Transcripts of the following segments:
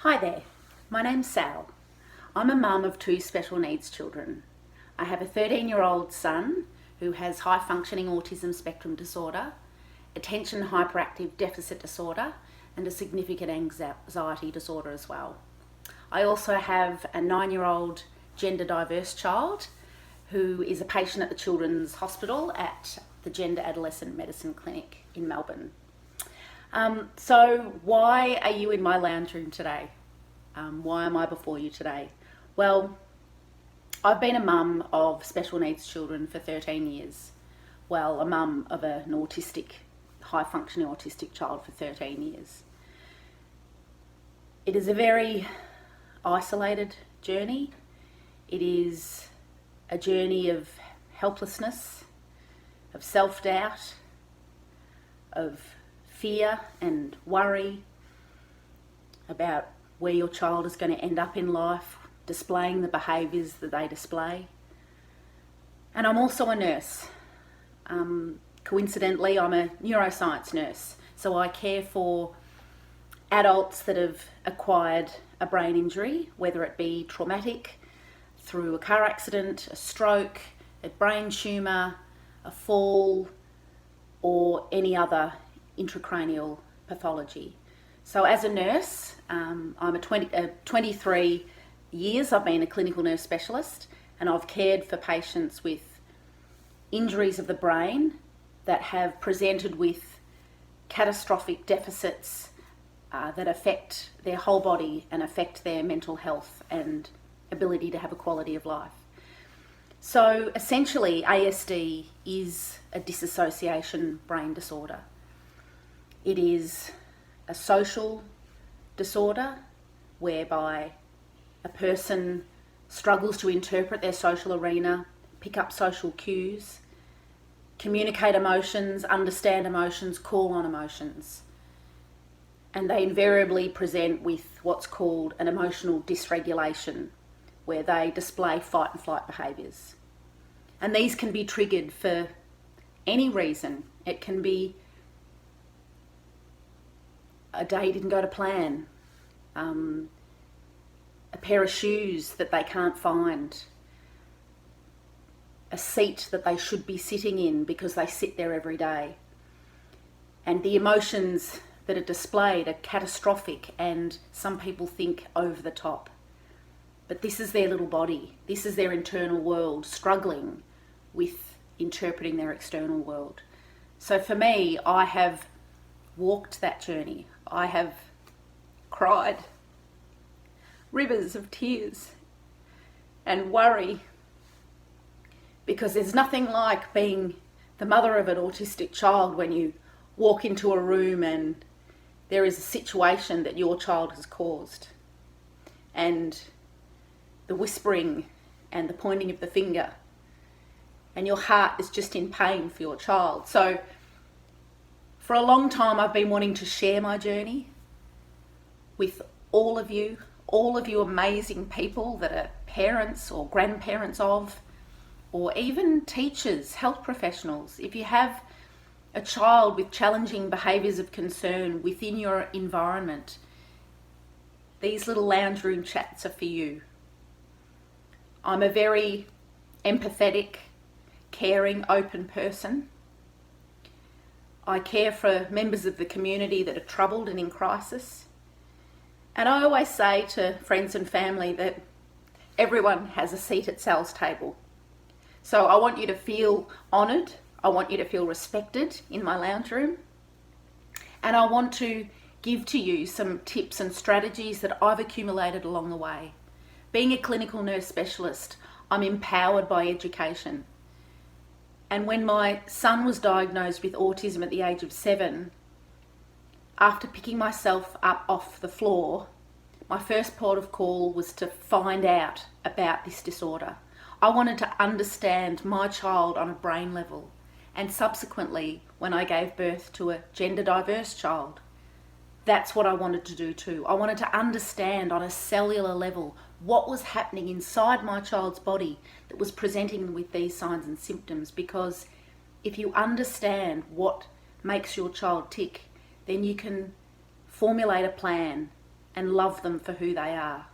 Hi there, my name's Sal. I'm a mum of two special needs children. I have a 13-year-old son who has high functioning autism spectrum disorder, attention hyperactive deficit disorder, and a significant anxiety disorder as well. I also have a 9-year-old gender diverse child who is a patient at the Children's Hospital at the Gender Adolescent Medicine Clinic in Melbourne. So why are you in my lounge room today? Why am I before you today? Well, I've been a mum of special needs children for 13 years. Well, a mum of an high functioning autistic child for 13 years. It is a very isolated journey. It is a journey of helplessness, of self-doubt, of fear and worry about where your child is going to end up in life, displaying the behaviours that they display. And I'm also a nurse. Coincidentally, I'm a neuroscience nurse, so I care for adults that have acquired a brain injury, whether it be traumatic, through a car accident, a stroke, a brain tumour, a fall, or any other intracranial pathology. So as a nurse, I'm 23 years I've been a clinical nurse specialist, and I've cared for patients with injuries of the brain that have presented with catastrophic deficits that affect their whole body and affect their mental health and ability to have a quality of life. So essentially, ASD is a dissociation brain disorder. It is a social disorder whereby a person struggles to interpret their social arena, pick up social cues, communicate emotions, understand emotions, call on emotions. And they invariably present with what's called an emotional dysregulation, where they display fight and flight behaviours. And these can be triggered for any reason. It can be a day didn't go to plan, a pair of shoes that they can't find, a seat that they should be sitting in because they sit there every day. And the emotions that are displayed are catastrophic and some people think over the top. But this is their little body, this is their internal world struggling with interpreting their external world. So for me, I have walked that journey. I have cried rivers of tears and worry, because there's nothing like being the mother of an autistic child when you walk into a room and there is a situation that your child has caused, and the whispering and the pointing of the finger, and your heart is just in pain for your child. So for a long time, I've been wanting to share my journey with all of you amazing people that are parents or grandparents of, or even teachers, health professionals. If you have a child with challenging behaviours of concern within your environment, these little lounge room chats are for you. I'm a very empathetic, caring, open person. I care for members of the community that are troubled and in crisis. And I always say to friends and family that everyone has a seat at Sal's table. So I want you to feel honoured. I want you to feel respected in my lounge room. And I want to give to you some tips and strategies that I've accumulated along the way. Being a clinical nurse specialist, I'm empowered by education. And when my son was diagnosed with autism at the age of 7, after picking myself up off the floor, my first port of call was to find out about this disorder. I wanted to understand my child on a brain level. And subsequently, when I gave birth to a gender diverse child, that's what I wanted to do too. I wanted to understand on a cellular level what was happening inside my child's body that was presenting with these signs and symptoms, because if you understand what makes your child tick, then you can formulate a plan and love them for who they are.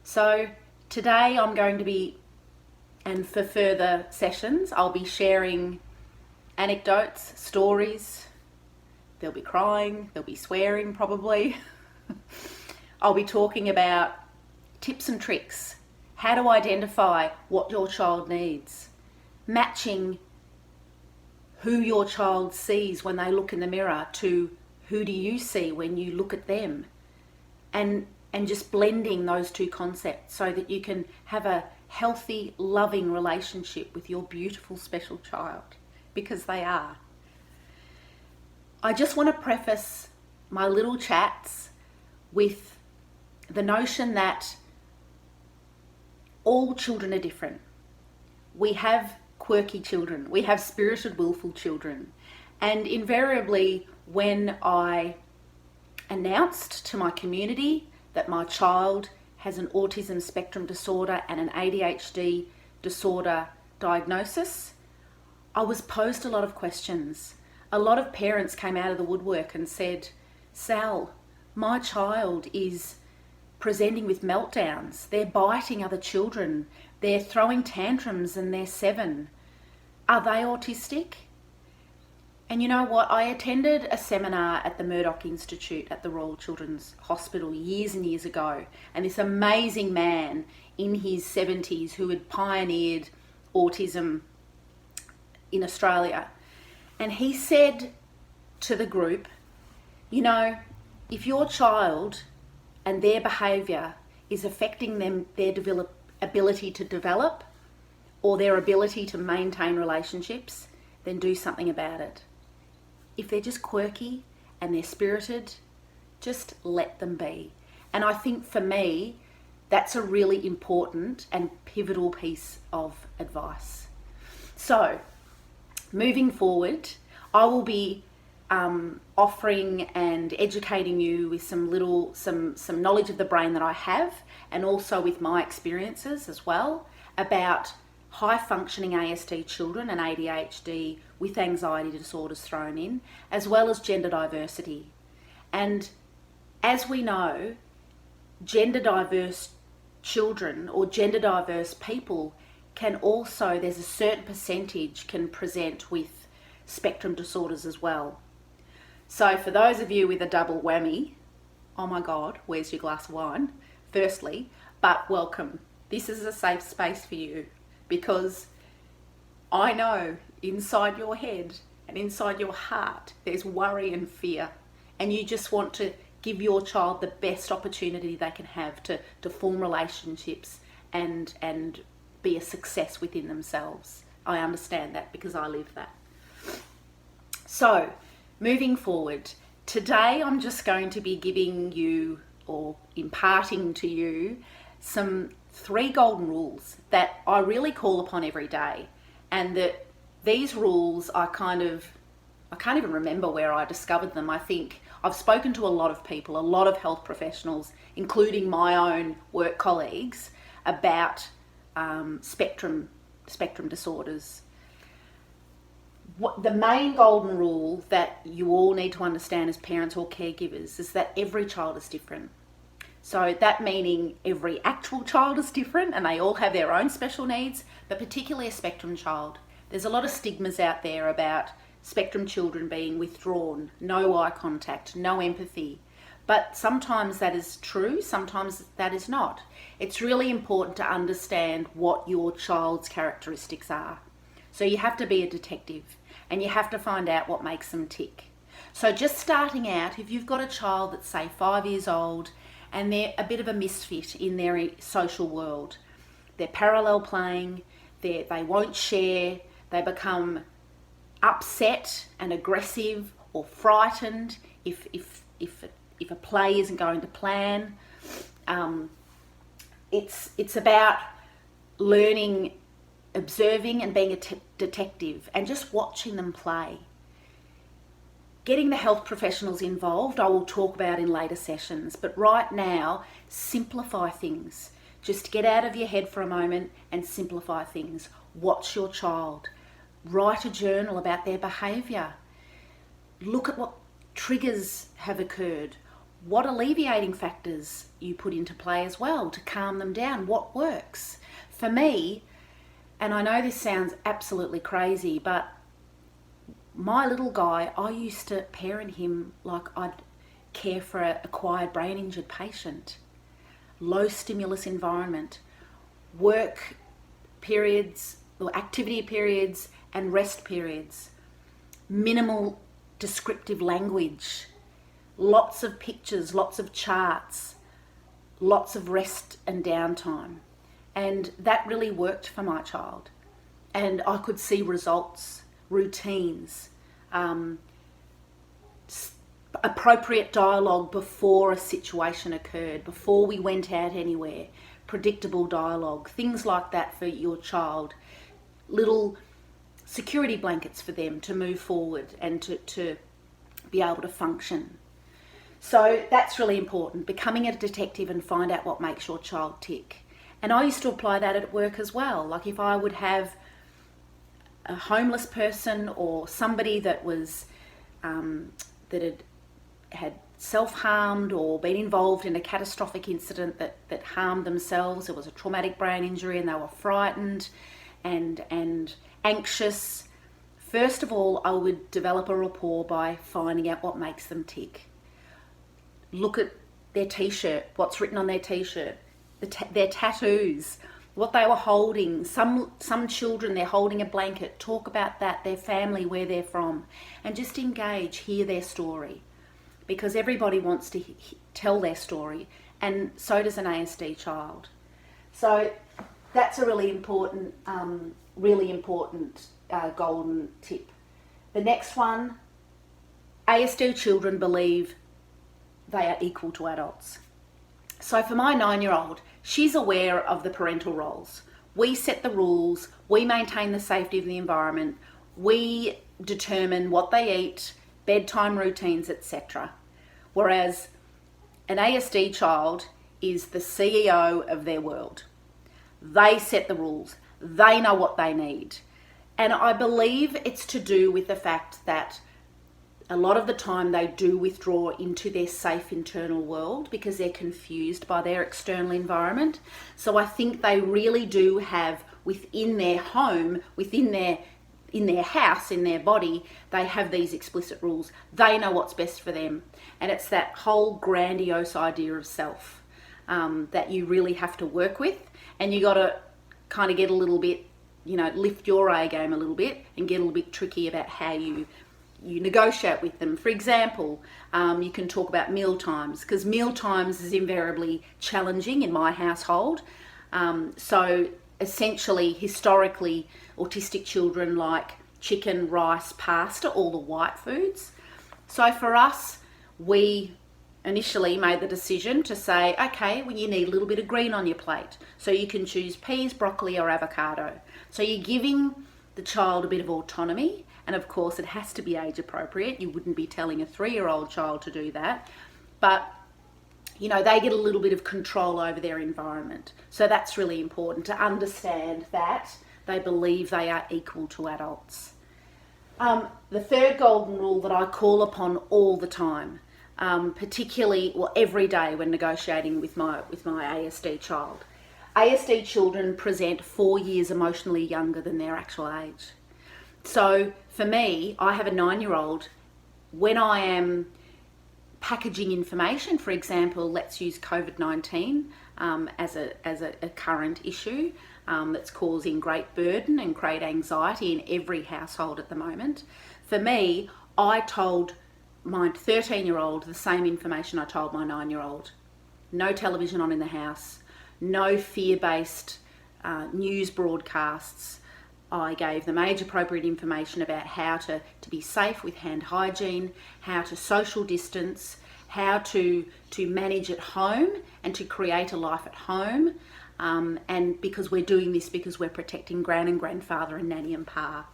So today I'm going to be, and for further sessions, I'll be sharing anecdotes, stories. There'll be crying, there'll be swearing probably. I'll be talking about tips and tricks, how to identify what your child needs, matching who your child sees when they look in the mirror to who do you see when you look at them, and just blending those two concepts so that you can have a healthy, loving relationship with your beautiful, special child, because they are. I just want to preface my little chats with the notion that all children are different. We have quirky children, we have spirited, willful children, and invariably when I announced to my community that my child has an autism spectrum disorder and an ADHD disorder diagnosis, I was posed a lot of questions. A lot of parents came out of the woodwork and said, Sal, my child is presenting with meltdowns. They're biting other children. They're throwing tantrums and they're 7. Are they autistic? And you know what? I attended a seminar at the Murdoch Institute at the Royal Children's Hospital years and years ago. And this amazing man in his 70s who had pioneered autism in Australia. And he said to the group, you know, if your child and their behaviour is affecting them, their ability to develop or their ability to maintain relationships, then do something about it. If they're just quirky and they're spirited, just let them be. And I think for me, that's a really important and pivotal piece of advice. So, moving forward, I will be offering and educating you with some knowledge of the brain that I have, and also with my experiences as well, about high functioning ASD children and ADHD with anxiety disorders thrown in, as well as gender diversity. And as we know, gender diverse children or gender diverse people can also, there's a certain percentage can present with spectrum disorders as well. So for those of you with a double whammy, oh my God, where's your glass of wine? Firstly, but welcome. This is a safe space for you, because I know inside your head and inside your heart, there's worry and fear, and you just want to give your child the best opportunity they can have to form relationships and be a success within themselves. I understand that because I live that. So, moving forward, today I'm just going to be giving you or imparting to you some 3 golden rules that I really call upon every day, and that these rules I can't even remember where I discovered them. I think I've spoken to a lot of people, a lot of health professionals, including my own work colleagues, about spectrum disorders. The main golden rule that you all need to understand as parents or caregivers is that every child is different. So that meaning every actual child is different and they all have their own special needs, but particularly a spectrum child. There's a lot of stigmas out there about spectrum children being withdrawn, no eye contact, no empathy. But sometimes that is true, sometimes that is not. It's really important to understand what your child's characteristics are. So you have to be a detective and you have to find out what makes them tick. So just starting out, if you've got a child that's say 5 years old and they're a bit of a misfit in their social world, they're parallel playing, they won't share, they become upset and aggressive or frightened if a play isn't going to plan. It's about learning, observing and being a detective and just watching them play. Getting the health professionals involved, I will talk about in later sessions, but right now, simplify things. Just get out of your head for a moment and simplify things. Watch your child. Write a journal about their behaviour. Look at what triggers have occurred. what alleviating factors you put into play as well to calm them down, what works. For me, and I know this sounds absolutely crazy, but my little guy, I used to parent him like I'd care for an acquired brain injured patient. Low stimulus environment, work periods or activity periods and rest periods, minimal descriptive language, lots of pictures, lots of charts, lots of rest and downtime. And that really worked for my child. And I could see results, routines, appropriate dialogue before a situation occurred, before we went out anywhere, predictable dialogue, things like that for your child, little security blankets for them to move forward and to be able to function. So that's really important, becoming a detective and find out what makes your child tick. And I used to apply that at work as well. Like if I would have a homeless person or somebody that was that had self-harmed or been involved in a catastrophic incident that harmed themselves, it was a traumatic brain injury and they were frightened and anxious. First of all, I would develop a rapport by finding out what makes them tick. Look at their t-shirt, what's written on their t-shirt, their tattoos, what they were holding. Some children, they're holding a blanket. Talk about that, their family, where they're from, and just engage, hear their story, because everybody wants to tell their story, and so does an ASD child. So that's a really important golden tip. The next one, ASD children believe they are equal to adults. So for my 9-year-old, she's aware of the parental roles. We set the rules, we maintain the safety of the environment, we determine what they eat, bedtime routines, etc. Whereas an ASD child is the CEO of their world. They set the rules, they know what they need. And I believe it's to do with the fact that a lot of the time they do withdraw into their safe internal world because they're confused by their external environment. So I think they really do have within their home, in their house, in their body, they have these explicit rules. They know what's best for them. And it's that whole grandiose idea of self that you really have to work with. And you got to kind of get a little bit, lift your A game a little bit and get a little bit tricky about how you negotiate with them. For example, you can talk about meal times, because meal times is invariably challenging in my household. So essentially, historically, autistic children like chicken, rice, pasta, all the white foods. So for us, we initially made the decision to say, okay, well, you need a little bit of green on your plate. So you can choose peas, broccoli, or avocado. So you're giving the child a bit of autonomy. And of course, it has to be age appropriate. You wouldn't be telling a 3-year-old child to do that. But, they get a little bit of control over their environment. So that's really important to understand that they believe they are equal to adults. The third golden rule that I call upon all the time, particularly every day when negotiating with my ASD child. ASD children present 4 years emotionally younger than their actual age. So for me, I have a 9-year-old. When I am packaging information, for example, let's use COVID-19 as a current issue that's causing great burden and great anxiety in every household at the moment. For me, I told my 13-year-old the same information I told my 9-year-old. No television on in the house, no fear-based news broadcasts. I gave them age-appropriate information about how to be safe with hand hygiene, how to social distance, how to manage at home and to create a life at home. And because we're doing this because we're protecting gran and grandfather and nanny and pa.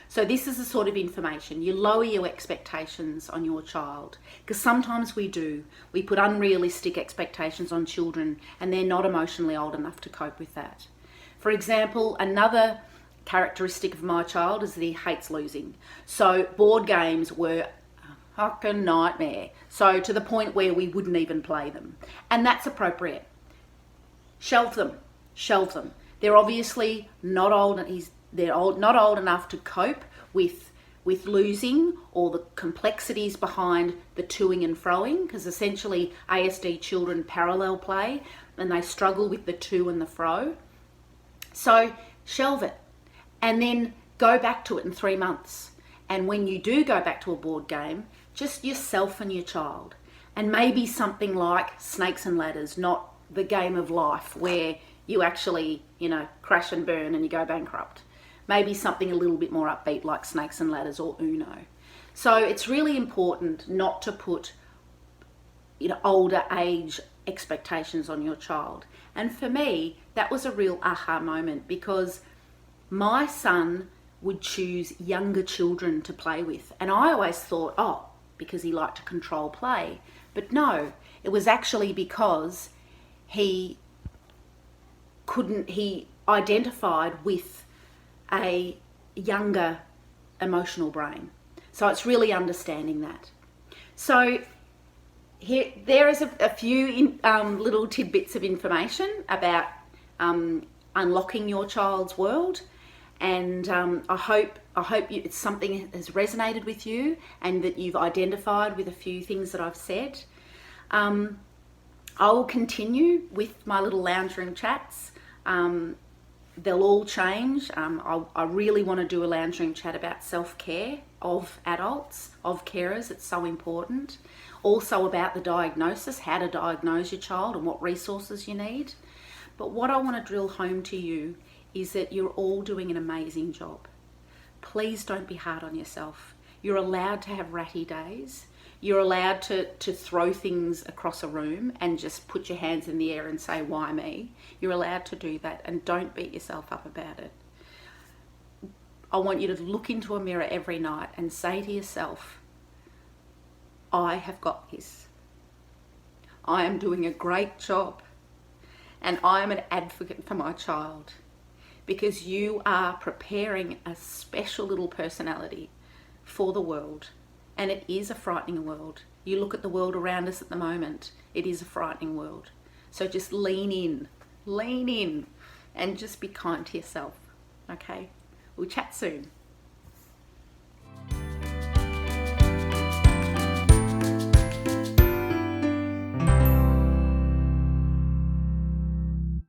So this is the sort of information. You lower your expectations on your child, because sometimes we do. We put unrealistic expectations on children and they're not emotionally old enough to cope with that. For example, another characteristic of my child is that he hates losing. So board games were fucking nightmare. So to the point where we wouldn't even play them. And that's appropriate. Shelve them. Shelve them. They're obviously not old. Not old enough to cope with losing or the complexities behind the toing and froing, because essentially ASD children parallel play and they struggle with the to and the fro. So shelve it and then go back to it in 3 months. And when you do go back to a board game, just yourself and your child. And maybe something like Snakes and Ladders, not the game of life where you actually, crash and burn and you go bankrupt. Maybe something a little bit more upbeat like Snakes and Ladders or Uno. So it's really important not to put, older age expectations on your child. And for me, that was a real aha moment, because my son would choose younger children to play with. And I always thought, because he liked to control play. But no, it was actually because he identified with a younger emotional brain. So it's really understanding that. So there is a few little tidbits of information about unlocking your child's world. And I hope it's something that has resonated with you and that you've identified with a few things that I've said. I will continue with my little lounge room chats. They'll all change. I really want to do a lounge room chat about self-care of adults, of carers. It's so important. Also about the diagnosis, how to diagnose your child and what resources you need. But what I want to drill home to you is that you're all doing an amazing job. Please don't be hard on yourself. You're allowed to have ratty days. You're allowed to throw things across a room and just put your hands in the air and say, why me? You're allowed to do that, and don't beat yourself up about it. I want you to look into a mirror every night and say to yourself, I have got this. I am doing a great job, and I am an advocate for my child, because you are preparing a special little personality for the world. And it is a frightening world. You look at the world around us at the moment, it is a frightening world. So just lean in, and just be kind to yourself, okay? We'll chat soon.